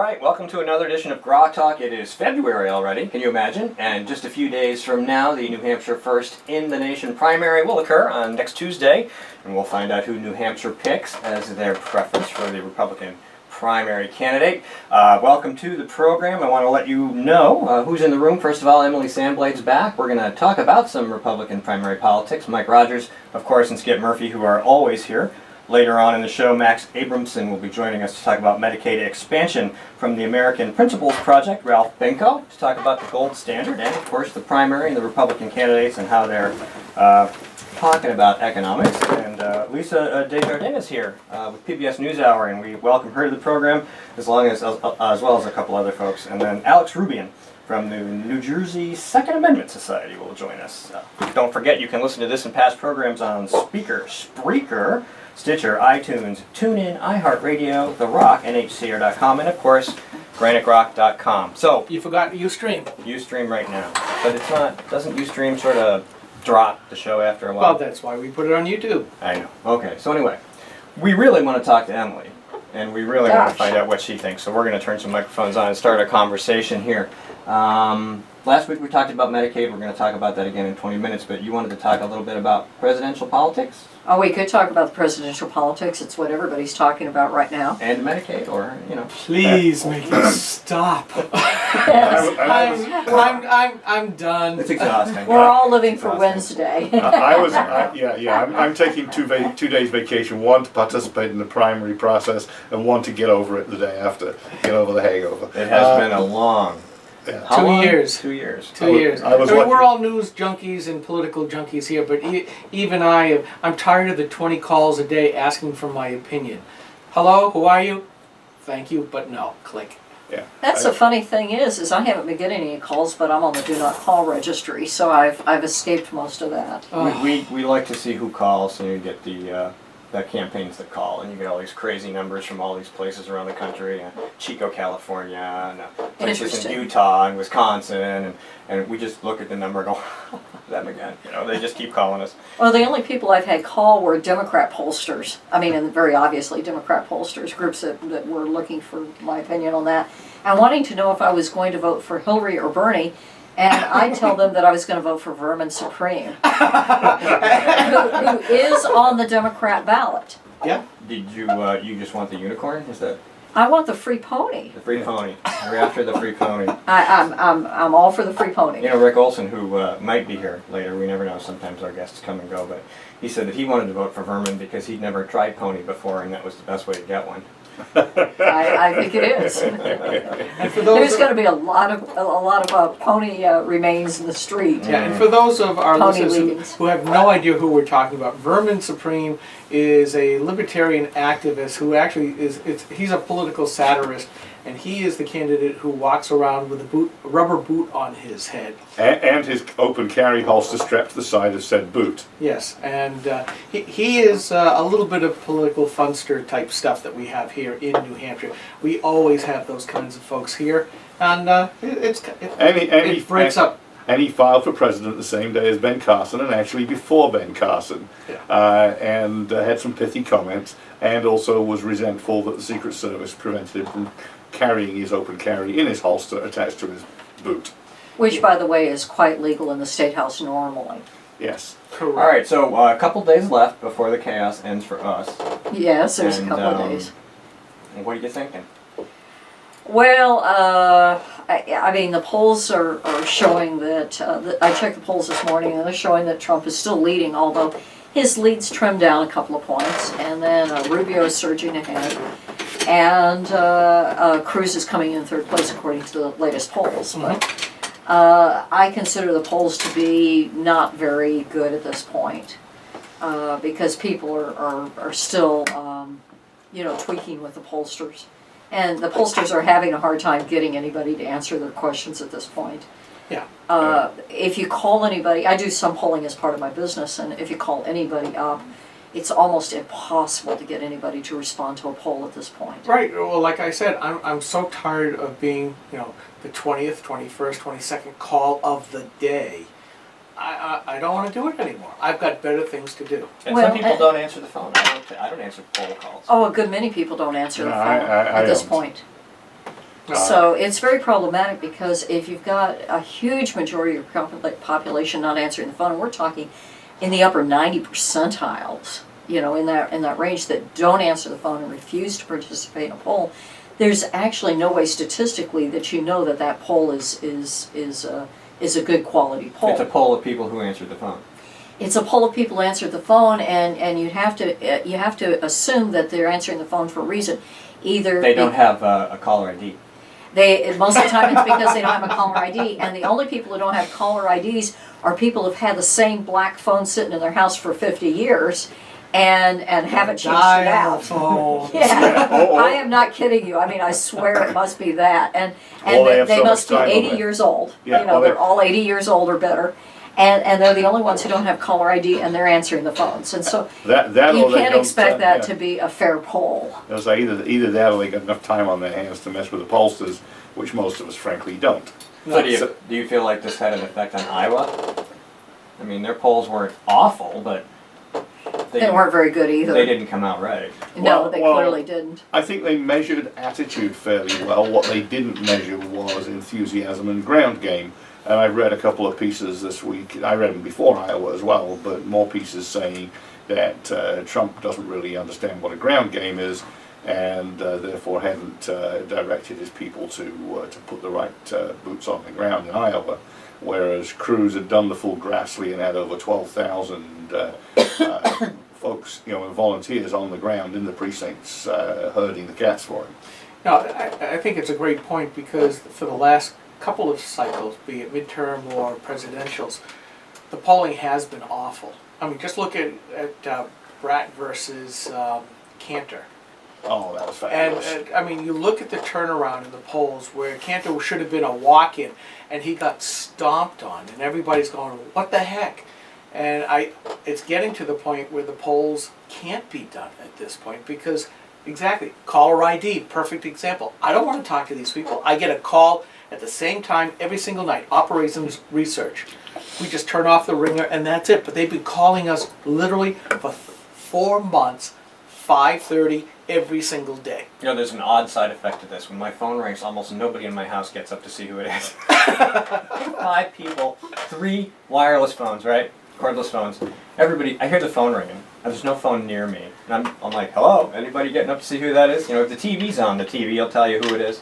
right, welcome to another edition of GrokTALK. It is February already, can you imagine? And just a few days from now, the New Hampshire First in the Nation primary will occur on next Tuesday, and we'll find out who New Hampshire picks as their preference for the Republican primary candidate. Welcome to the program. I want to let you know who's in the room. First of all, Emily Sandblade's back. We're going to talk about some Republican primary politics. Mike Rogers, of course, and Skip Murphy, who are always here. Later on in the show, Max Abramson will be joining us to talk about Medicaid expansion. From the American Principles Project, Ralph Benko, to talk about the gold standard and, of course, the primary and the Republican candidates and how they're talking about economics. And Lisa Desjardins is here with PBS NewsHour, and we welcome her to the program, as well as a couple other folks. And then Alex Rubian from the New Jersey Second Amendment Society will join us. Don't forget, you can listen to this and past programs on Spreaker, Stitcher, iTunes, TuneIn, iHeartRadio, The Rock, NHCR.com, and of course, GraniteRock.com. So you forgot Ustream. Ustream right now, but it's not. Doesn't Ustream sort of drop the show after a while? Well, that's why we put it on YouTube. I know. Okay. So anyway, we really want to talk to Emily, and we really want to find out what she thinks. So we're going to turn some microphones on and start a conversation here. Last week we talked about Medicaid. We're going to talk about that again in 20 minutes, but you wanted to talk a little bit about presidential politics? Oh, we could talk about the presidential politics. It's what everybody's talking about right now. And Medicaid, or, you know. Please make it stop. Yes. I'm done. It's exhausting. We're all living for Wednesday. I'm taking 2 days vacation, one to participate in the primary process and one to get over it the day after, get over the hangover. It has been a long... Yeah. How long? 2 years. 2 years. 2 years. I mean, we're all news junkies and political junkies here, but even I'm tired of the 20 calls a day asking for my opinion. Hello, who are you? Thank you, but no. Click. Yeah. That's the funny thing is I haven't been getting any calls, but I'm on the do not call registry, so I've escaped most of that. Oh. We like to see who calls, so you get the campaigns that call, and you get all these crazy numbers from all these places around the country, Chico, California, and places in Utah and Wisconsin, and we just look at the number and go, them again. You know, they just keep calling us. Well, the only people I've had call were Democrat pollsters. I mean, and very obviously Democrat pollsters, groups that were looking for my opinion on that, and wanting to know if I was going to vote for Hillary or Bernie. And I tell them that I was going to vote for Vermin Supreme, who is on the Democrat ballot. Yeah. Did you you just want the unicorn? Is that I want the free pony. the free pony? We're after the free pony. I'm all for the free pony. You know, Rick Olson, who might be here later, we never know, sometimes our guests come and go, but he said that he wanted to vote for Vermin because he'd never tried pony before, and that was the best way to get one. I think it is. And for those There's going to be a lot of pony remains in the street. Yeah, and for those of our Pony listeners leavings. who have no idea who we're talking about, Vermin Supreme is a libertarian activist who actually he's a political satirist, and he is the candidate who walks around with a rubber boot on his head. And his open carry holster strapped to the side of said boot. Yes, and he is a little bit of political funster type stuff that we have here in New Hampshire. We always have those kinds of folks here, and it breaks up. And he filed for president the same day as Ben Carson, and actually before Ben Carson, and had some pithy comments, and also was resentful that the Secret Service prevented him from carrying his open carry in his holster attached to his boot. Which, by the way, is quite legal in the State House normally. Yes. Correct. All right, so a couple days left before the chaos ends for us. Yes, there's a And, couple of days. What are you thinking? Well, I mean, the polls are showing that, I checked the polls this morning, and they're showing that Trump is still leading, although his lead's trimmed down a couple of points, and then Rubio is surging ahead, and Cruz is coming in third place according to the latest polls. But I consider the polls to be not very good at this point, because people are still, tweaking with the pollsters. And the pollsters are having a hard time getting anybody to answer their questions at this point. Yeah. If you call anybody, I do some polling as part of my business, and if you call anybody up, it's almost impossible to get anybody to respond to a poll at this point. Right. Well, like I said, I'm so tired of being, the 20th, 21st, 22nd call of the day. I don't want to do it anymore. I've got better things to do. And Well, some people don't answer the phone. I don't answer poll calls. Oh, a good many people don't answer the No, phone I at this don't. point. So it's very problematic because if you've got a huge majority of your population not answering the phone, and we're talking in the upper 90 percentiles, you know, in that range that don't answer the phone and refuse to participate in a poll, there's actually no way statistically that you know that poll is a good quality poll. It's a poll of people who answered the phone. It's a poll of people who answered the phone, and you have to assume that they're answering the phone for a reason. Either They don't have a caller ID. Most of the time it's because they don't have a caller ID, and the only people who don't have caller IDs are people who've had the same black phone sitting in their house for 50 years and haven't changed it out. Phone. Yeah, Oh. I am not kidding you. I mean, I swear it must be that, and Well, they have they so must be much time on 80 that. years old. Yeah, You know, well, they're they- all 80 years old or better. And they're the only ones who don't have caller ID, and they're answering the phones. And so That you or they can't don't, expect that yeah. to be a fair poll. It was like either that or they got enough time on their hands to mess with the pollsters, which most of us frankly don't. So do you feel like this had an effect on Iowa? I mean, their polls weren't awful, but They weren't very good either. They didn't come out right. No, they Well, clearly didn't. I think they measured attitude fairly well. What they didn't measure was enthusiasm and ground game. And I've read a couple of pieces this week. I read them before Iowa as well, but more pieces saying that Trump doesn't really understand what a ground game is, and therefore hadn't directed his people to put the right boots on the ground in Iowa. Whereas Cruz had done the full Grassley and had over 12,000 folks, you know, and volunteers on the ground in the precincts herding the cats for him. No, I think it's a great point because for the last couple of cycles, be it midterm or presidentials, the polling has been awful. I mean, just look at Bratt versus Cantor. Oh, that was And, fabulous. I mean, you look at the turnaround in the polls where Cantor should have been a walk-in, and he got stomped on, and everybody's going, "What the heck?" And it's getting to the point where the polls can't be done at this point because, exactly, caller ID, perfect example. I don't want to talk to these people. I get a call at the same time every single night. Operations research. We just turn off the ringer and that's it. But they've been calling us literally for 4 months, 5:30 every single day. You know, there's an odd side effect to this. When my phone rings, almost nobody in my house gets up to see who it is. 5 people, 3 wireless phones, right? Cordless phones. Everybody, I hear the phone ringing, and there's no phone near me. And I'm like, hello? Anybody getting up to see who that is? You know, if the TV's on, the TV will tell you who it is,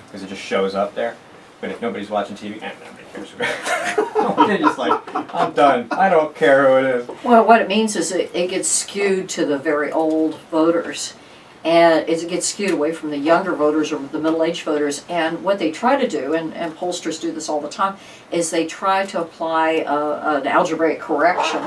because it just shows up there. But if nobody's watching TV, nobody cares who it is. They're just like, I'm done. I don't care who it is. Well, what it means is it gets skewed to the very old voters. And it gets skewed away from the younger voters or the middle-aged voters. And what they try to do, and pollsters do this all the time, is they try to apply an algebraic correction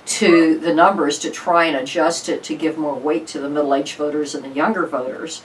to the numbers to try and adjust it to give more weight to the middle-aged voters and the younger voters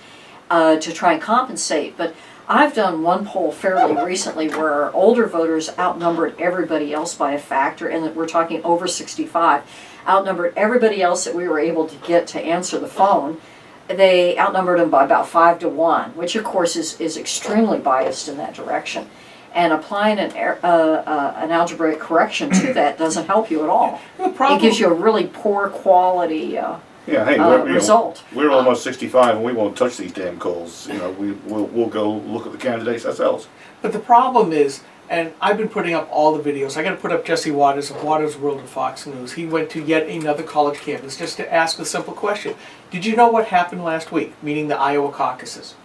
to try and compensate. But I've done one poll fairly recently where our older voters outnumbered everybody else by a factor, and we're talking over 65, outnumbered everybody else that we were able to get to answer the phone. They outnumbered them by about 5 to 1, which of course is extremely biased in that direction. And applying an algebraic correction to that doesn't help you at all. The problem, It gives you a really poor quality Yeah, hey, we're, result. we're almost 65 and we won't touch these damn calls. You know, we'll go look at the candidates ourselves. but the problem is, and I've been putting up all the videos. I got to put up Jesse Waters of Waters World of Fox News. He went to yet another college campus just to ask a simple question. Did you know what happened last week, meaning the Iowa caucuses?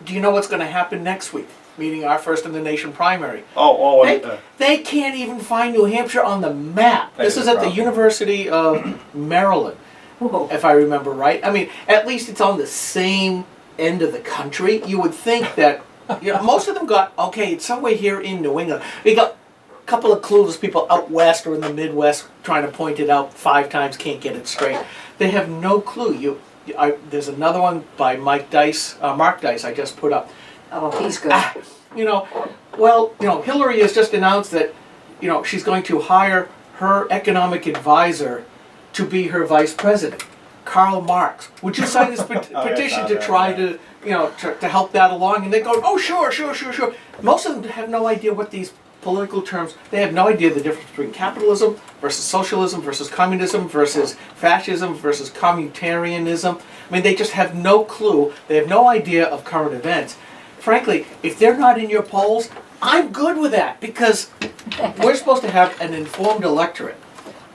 Do you know what's going to happen next week, meaning our first in the nation primary? They can't even find New Hampshire on the map. That This is is a at the problem. University of Maryland, Whoa. if I remember right. I mean, at least it's on the same end of the country. You would think that, you know, most of them got, okay, it's somewhere here in New England. They got a couple of clueless people out west or in the Midwest trying to point it out 5 times, can't get it straight. They have no clue. There's another one by Mark Dice I just put up. Oh, he's good. You know, Hillary has just announced that, you know, she's going to hire her economic advisor to be her vice president, Karl Marx. Would you sign this petition to try to, you know, to help that along? And they go, oh, sure. Most of them have no idea what these political terms, they have no idea the difference between capitalism versus socialism versus communism versus fascism versus communitarianism. I mean, they just have no clue. They have no idea of current events. frankly, if they're not in your polls, I'm good with that because we're supposed to have an informed electorate.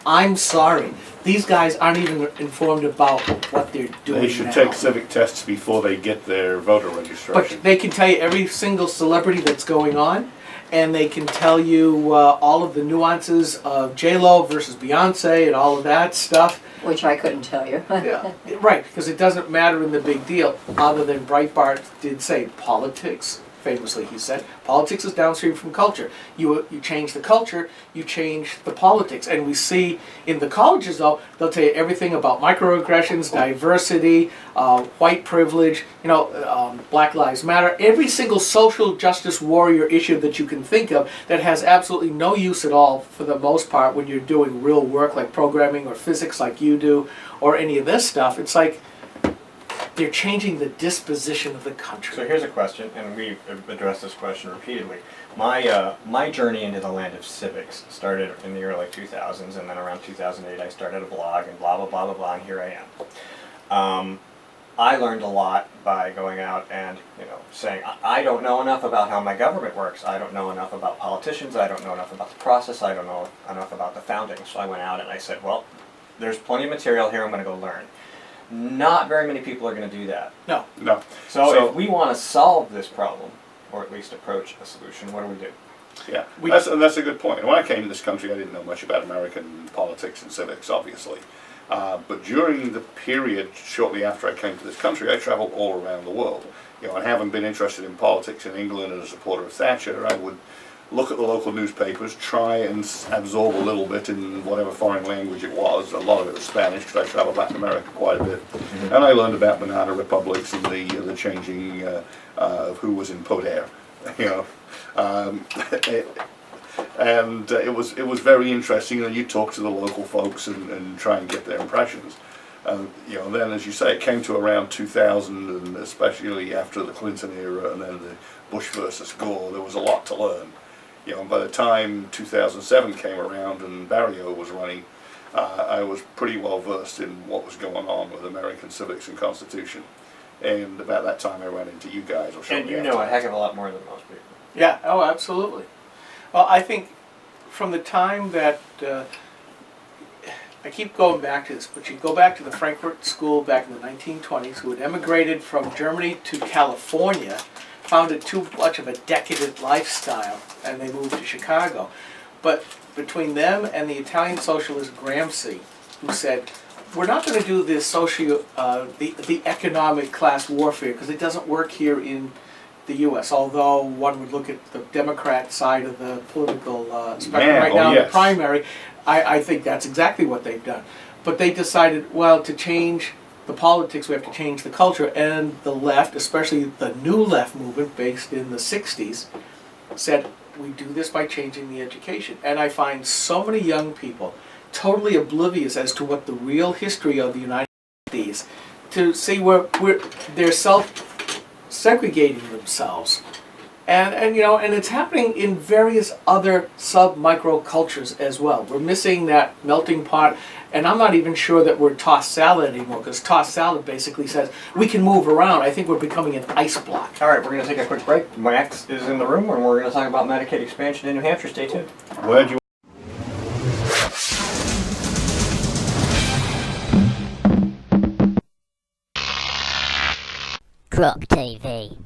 I'm sorry. These guys aren't even informed about what they're doing They should now. take civic tests before they get their voter registration. But they can tell you every single celebrity that's going on, and they can tell you all of the nuances of J-Lo versus Beyonce and all of that stuff. Which I couldn't tell you. Yeah, right, because it doesn't matter in the big deal, other than Breitbart did say politics. Famously, he said, politics is downstream from culture. You change the culture, you change the politics. And we see in the colleges, though, they'll tell you everything about microaggressions, diversity, white privilege, Black Lives Matter. Every single social justice warrior issue that you can think of that has absolutely no use at all, for the most part, when you're doing real work like programming or physics like you do, or any of this stuff. It's like they're changing the disposition of the country. So here's a question, and we've addressed this question repeatedly. My journey into the land of civics started in the early 2000s, and then around 2008 I started a blog, and blah, blah, blah, blah, blah, and here I am. I learned a lot by going out and saying, I don't know enough about how my government works. I don't know enough about politicians. I don't know enough about the process. I don't know enough about the founding. So I went out and I said, well, there's plenty of material here. I'm going to go learn. Not very many people are going to do that. No. So if we want to solve this problem, or at least approach a solution, what do we do? Yeah, that's a good point. When I came to this country, I didn't know much about American politics and civics, obviously. But during the period shortly after I came to this country, I traveled all around the world. And having been interested in politics in England and a supporter of Thatcher, I would look at the local newspapers, try and absorb a little bit in whatever foreign language it was. A lot of it was Spanish because I traveled Latin America quite a bit. And I learned about banana republics and the changing of who was in poder. And it was very interesting. You talk to the local folks and try and get their impressions. Then, as you say, it came to around 2000, and especially after the Clinton era and then the Bush versus Gore, there was a lot to learn. By the time 2007 came around and Barrio was running, I was pretty well versed in what was going on with American civics and Constitution. And about that time I ran into you guys. And you know a heck of a lot more than most people. Yeah, oh, absolutely. Well, I think from the time that, I keep going back to this, but you go back to the Frankfurt School back in the 1920s, who had emigrated from Germany to California, found it too much of a decadent lifestyle, and they moved to Chicago. But between them and the Italian socialist Gramsci, who said, we're not going to do this the economic class warfare, because it doesn't work here in the U.S., although one would look at the Democrat side of the political spectrum right now in the primary. I think that's exactly what they've done. But they decided, well, to change the politics, we have to change the culture, and the left, especially the new left movement based in the 60s, said, we do this by changing the education. And I find so many young people totally oblivious as to what the real history of the United States is, to see where they're self-segregating themselves. And it's happening in various other sub-micro cultures as well. We're missing that melting pot, and I'm not even sure that we're tossed salad anymore, because tossed salad basically says we can move around. I think we're becoming an ice block. All right, we're going to take a quick break. Max is in the room, and we're going to talk about Medicaid expansion in New Hampshire. Stay tuned. Where'd you GrokTV.